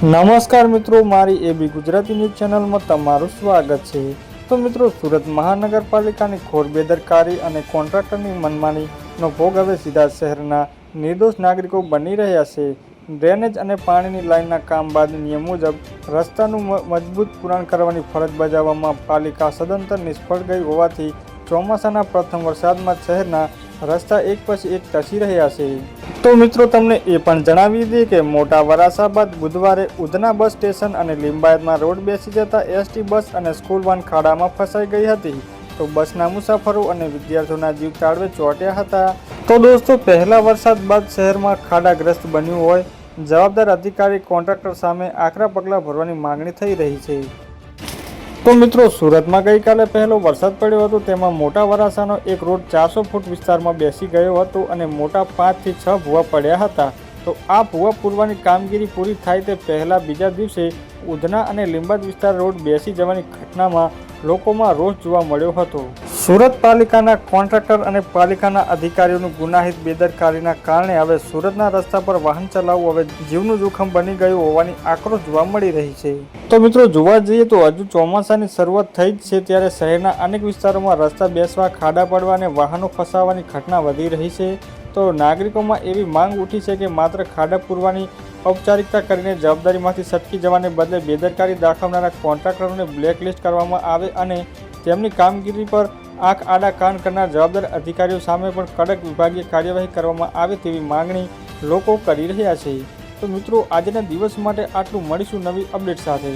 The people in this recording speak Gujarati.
નમસ્કાર મિત્રો, મારી એબી ગુજરાતી ન્યૂઝ ચેનલમાં તમારું સ્વાગત છે। તો મિત્રો, સુરત મહાનગરપાલિકાની ઘોર બેદરકારી અને કોન્ટ્રાક્ટરની મનમાનીનો ભોગ હવે સીધા શહેરના નિર્દોષ નાગરિકો બની રહ્યા છે। ડ્રેનેજ અને પાણીની લાઇનના કામ બાદ નિયમ મુજબ રસ્તાનું મજબૂત પુરાણ કરવાની ફરજ બજાવવામાં પાલિકા સદંતર નિષ્ફળ ગઈ હોવાથી ચોમાસાના પ્રથમ વરસાદમાં શહેરના રસ્તા એક પછી એક ધસી રહ્યા છે। તો મિત્રો, તમને એ પણ જણાવી દઈએ કે મોટા વરાસા બાદ બુધવારે ઉધના બસ સ્ટેશન અને લિંબાયતમાં રોડ બેસી જતા એસટી બસ અને સ્કૂલ વાન ખાડામાં ફસાઈ ગઈ હતી। તો બસના મુસાફરો અને વિદ્યાર્થીઓના જીવ તાળવે ચોંટ્યા હતા। તો દોસ્તો, પહેલા વરસાદ બાદ શહેરમાં ખાડાગ્રસ્ત બન્યું હોય, જવાબદાર અધિકારી કોન્ટ્રાક્ટર સામે આકરા પગલાં ભરવાની માંગણી થઈ રહી છે। તો મિત્રો, સુરતમાં ગઈકાલે પહેલો વરસાદ પડ્યો હતો, તેમાં મોટા વરાસાનો એક રોડ 400 ફૂટ વિસ્તારમાં બેસી ગયો હતો અને મોટા 5 થી 6 ભૂવા પડ્યા હતા। તો આ ભૂવા પૂરવાની કામગીરી પૂરી થાય તે પહેલા બીજા દિવસે ઉધના અને લીંબાદ વિસ્તાર રોડ બેસી જવાની ઘટનામાં લોકોમાં રોષ જોવા મળ્યો હતો। સુરત પાલિકાના કોન્ટ્રાક્ટર અને પાલિકાના અધિકારીઓનું ગુનાહિત બેદરકારીના કારણે હવે સુરતના રસ્તા પર વાહન ચલાવવું હવે જીવનું જોખમ બની ગયું હોવાની આક્રોશ જોવા મળી રહી છે। તો મિત્રો, જોવા જઈએ તો હજુ ચોમાસાની શરૂઆત થઈ જ છે, ત્યારે શહેરના અનેક વિસ્તારોમાં રસ્તા બેસવા, ખાડા પડવા અને વાહનો ફસાવાની ઘટના વધી રહી છે। તો નાગરિકોમાં એવી માંગ ઉઠી છે કે માત્ર ખાડા પૂરવાની ઔપચારિકતા કરીને જવાબદારીમાંથી છટકી જવાને બદલે બેદરકારી દાખવનારા કોન્ટ્રાક્ટરોને બ્લેકલિસ્ટ કરવામાં આવે અને તેમની કામગીરી પર આંખ આડા કાન કરનાર જવાબદાર અધિકારીઓ સામે પણ કડક વિભાગીય કાર્યવાહી કરવામાં આવે તેવી માંગણી લોકો કરી રહ્યા છે। તો મિત્રો, આજના દિવસ માટે આટલું, મળીશું નવી અપડેટ સાથે।